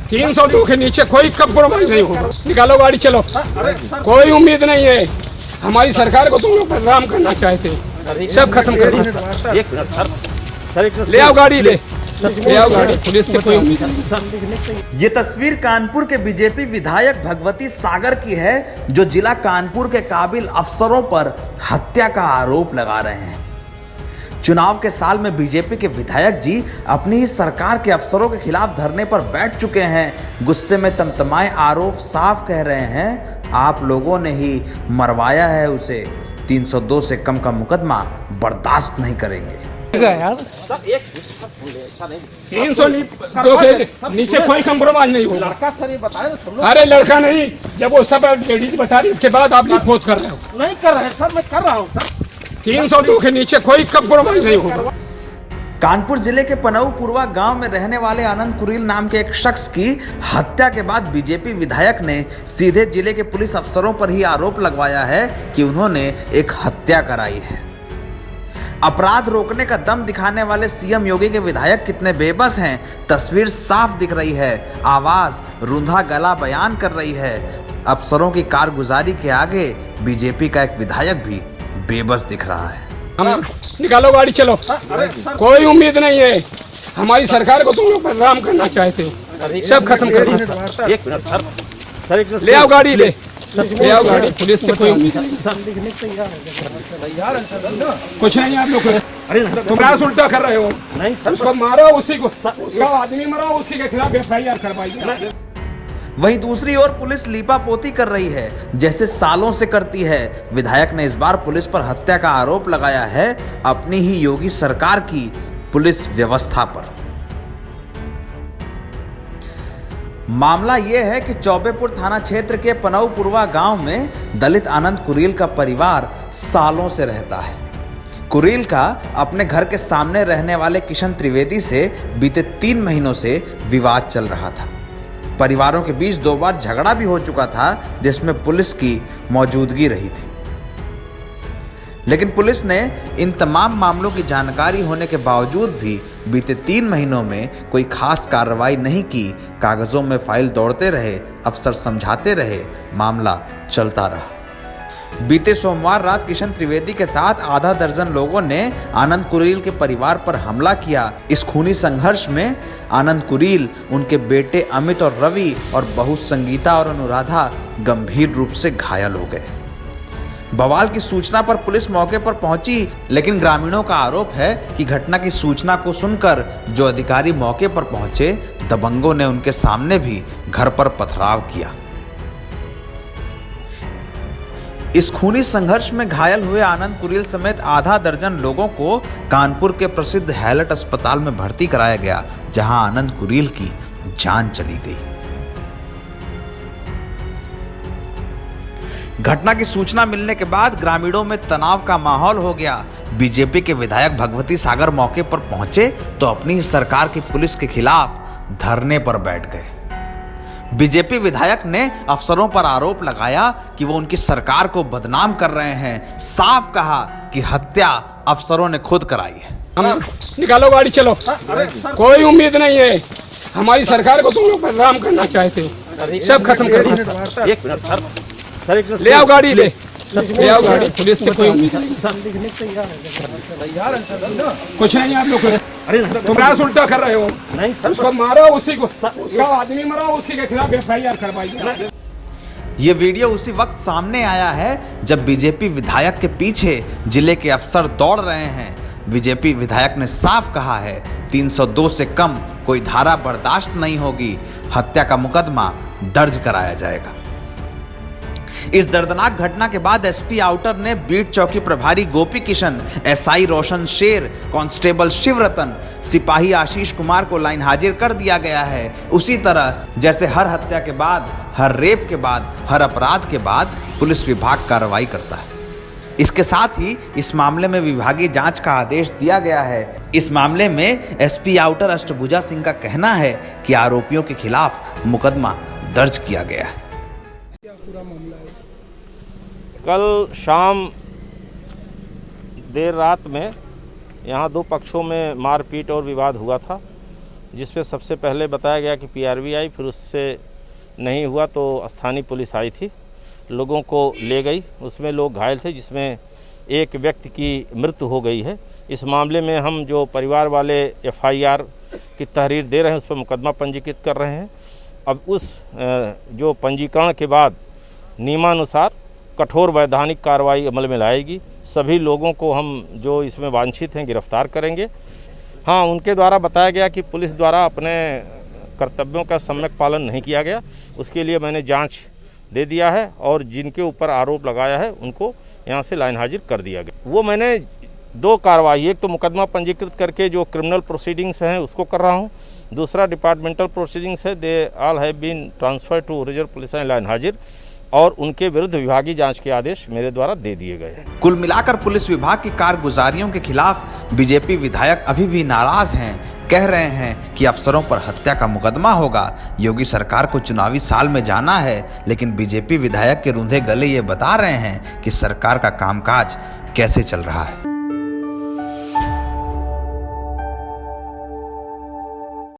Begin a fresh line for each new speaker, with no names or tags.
302 के नीचे कोई कंप्रोमाइज नहीं होगा। निकालो गाड़ी, चलो। कोई उम्मीद नहीं है। हमारी सरकार को तुम लोग बदनाम करना चाहते हो, सब खत्म कर। ले आओ गाड़ी, ले आओ गाड़ी, पुलिस से कोई उम्मीद नहीं।
ये तस्वीर कानपुर के बीजेपी विधायक भगवती सागर की है, जो जिला कानपुर के काबिल अफसरों पर हत्या का आरोप लगा रहे हैं। चुनाव के साल में बीजेपी के विधायक जी अपनी ही सरकार के अफसरों के खिलाफ धरने पर बैठ चुके हैं। गुस्से में तमतमाए आरोप साफ कह रहे हैं, आप लोगों ने ही मरवाया है उसे। 302 से कम का मुकदमा बर्दाश्त नहीं करेंगे।
302 के नीचे कोई कंप्रोमाइज नहीं होगा। अरे लड़का नहीं, जब वो सब लेडीज बता रही, इसके बाद आप रिपोर्ट कर रहे हो।
नहीं कर रहे सर, मैं कर रहा हूँ सर।
302 के नीचे कोई कंप्रोमाइज नहीं होगा।
कानपुर जिले के पनऊ पूर्वा गांव में रहने वाले आनंद कुरील नाम के एक शख्स की हत्या के बाद बीजेपी विधायक ने सीधे जिले के पुलिस अफसरों पर ही आरोप लगवाया है कि उन्होंने एक हत्या कराई है। अपराध रोकने का दम दिखाने वाले सीएम योगी के विधायक कितने बेबस हैं, तस्वीर साफ दिख रही है। आवाज रुंधा गला बयान कर रही है। अफसरों की कारगुजारी के आगे बीजेपी का एक विधायक भी बेबस दिख रहा है।
हम निकालो गाड़ी, चलो। कोई उम्मीद नहीं है। हमारी सरकार को तुम लोग बदनाम करना चाहते हो, सब खत्म कर। ले आओ गाड़ी, ले आओ गाड़ी, पुलिस से कोई उम्मीद नहीं। कुछ नहीं, आप लोग तुम उल्टा कर रहे हो। उसको मारो, उसी को, उसका आदमी मरा, उसी के खिलाफ FIR करवाइए।
वहीं दूसरी ओर पुलिस लीपापोती कर रही है, जैसे सालों से करती है। विधायक ने इस बार पुलिस पर हत्या का आरोप लगाया है अपनी ही योगी सरकार की पुलिस व्यवस्था पर। मामला यह है कि चौबेपुर थाना क्षेत्र के पनऊ पूर्वा गांव में दलित आनंद कुरील का परिवार सालों से रहता है। कुरील का अपने घर के सामने रहने वाले किशन त्रिवेदी से बीते 3 महीनों से विवाद चल रहा था। परिवारों के बीच 2 बार झगड़ा भी हो चुका था, जिसमें पुलिस की मौजूदगी रही थी। लेकिन पुलिस ने इन तमाम मामलों की जानकारी होने के बावजूद भी बीते 3 महीनों में कोई खास कार्रवाई नहीं की। कागजों में फाइल दौड़ते रहे, अफसर समझाते रहे, मामला चलता रहा। बीते सोमवार रात किशन त्रिवेदी के साथ आधा दर्जन लोगों ने आनंद कुरील के परिवार पर हमला किया। इस खूनी संघर्ष में आनंद कुरील, उनके बेटे अमित और रवि और बहू संगीता और अनुराधा गंभीर रूप से घायल हो गए। बवाल की सूचना पर पुलिस मौके पर पहुंची, लेकिन ग्रामीणों का आरोप है कि घटना की सूचना को सुनकर जो अधिकारी मौके पर पहुंचे, दबंगों ने उनके सामने भी घर पर पथराव किया। इस खूनी संघर्ष में घायल हुए आनंद कुरील समेत आधा दर्जन लोगों को कानपुर के प्रसिद्ध हैलट अस्पताल में भर्ती कराया गया, जहां आनंद कुरील की जान चली गई। घटना की सूचना मिलने के बाद ग्रामीणों में तनाव का माहौल हो गया। बीजेपी के विधायक भगवती सागर मौके पर पहुंचे तो अपनी सरकार की पुलिस के खिलाफ धरने पर बैठ गए। बीजेपी विधायक ने अफसरों पर आरोप लगाया कि वो उनकी सरकार को बदनाम कर रहे हैं। साफ कहा कि हत्या अफसरों ने खुद कराई है।
हम निकालो गाड़ी, चलो। कोई उम्मीद नहीं है। हमारी सरकार को तुम लोग बदनाम करना चाहते हो, सब खत्म कर। ले आओ गाड़ी, ले आओ गाड़ी, पुलिस से कोई उम्मीद नहीं। कुछ नहीं, आप लोग तुम उल्टा कर रहे हो। उसको मारो, उसी को, उसका आदमी मरा, उसी के खिलाफ FIR करवाइए।
ये वीडियो उसी वक्त सामने आया है जब बीजेपी विधायक के पीछे जिले के अफसर दौड़ रहे हैं। बीजेपी विधायक ने साफ कहा है, 302 से कम कोई धारा बर्दाश्त नहीं होगी, हत्या का मुकदमा दर्ज कराया जाएगा। इस दर्दनाक घटना के बाद एसपी आउटर ने बीट चौकी प्रभारी गोपी किशन, एसआई रोशन शेर, कांस्टेबल शिवरतन, सिपाही आशीष कुमार को लाइन हाजिर कर दिया गया है। उसी तरह जैसे हर हत्या के बाद, हर रेप के बाद, हर अपराध के बाद पुलिस विभाग कार्रवाई करता है। इसके साथ ही इस मामले में विभागीय जांच का आदेश दिया गया है। इस मामले में एसपी आउटर अष्टभुजा सिंह का कहना है कि आरोपियों के खिलाफ मुकदमा दर्ज किया गया है।
कल शाम देर रात में यहाँ 2 पक्षों में मारपीट और विवाद हुआ था। जिसपे सबसे पहले बताया गया कि पीआरवी आई, फिर उससे नहीं हुआ तो स्थानीय पुलिस आई थी, लोगों को ले गई। उसमें लोग घायल थे, जिसमें एक व्यक्ति की मृत्यु हो गई है। इस मामले में हम जो परिवार वाले एफआईआर की तहरीर दे रहे हैं, उस पर मुकदमा पंजीकृत कर रहे हैं। अब उस जो पंजीकरण के बाद नियमानुसार कठोर वैधानिक कार्रवाई अमल में लाएगी। सभी लोगों को हम जो इसमें वांछित हैं गिरफ्तार करेंगे। हाँ, उनके द्वारा बताया गया कि पुलिस द्वारा अपने कर्तव्यों का सम्यक पालन नहीं किया गया, उसके लिए मैंने जांच दे दिया है और जिनके ऊपर आरोप लगाया है उनको यहाँ से लाइन हाजिर कर दिया गया। वो मैंने 2 कार्रवाई, एक तो मुकदमा पंजीकृत करके जो क्रिमिनल प्रोसीडिंग्स हैं उसको कर रहा हूँ, दूसरा डिपार्टमेंटल प्रोसीडिंग्स है, they all have been transfer to reserve police line हाजिर, और उनके विरुद्ध विभागीय जांच के आदेश मेरे द्वारा दे दिए गए हैं।
कुल मिलाकर पुलिस विभाग की कारगुजारियों के खिलाफ बीजेपी विधायक अभी भी नाराज हैं। कह रहे हैं कि अफसरों पर हत्या का मुकदमा होगा। योगी सरकार को चुनावी साल में जाना है, लेकिन बीजेपी विधायक के रूंधे गले ये बता रहे हैं कि सरकार का कामकाज कैसे चल रहा है।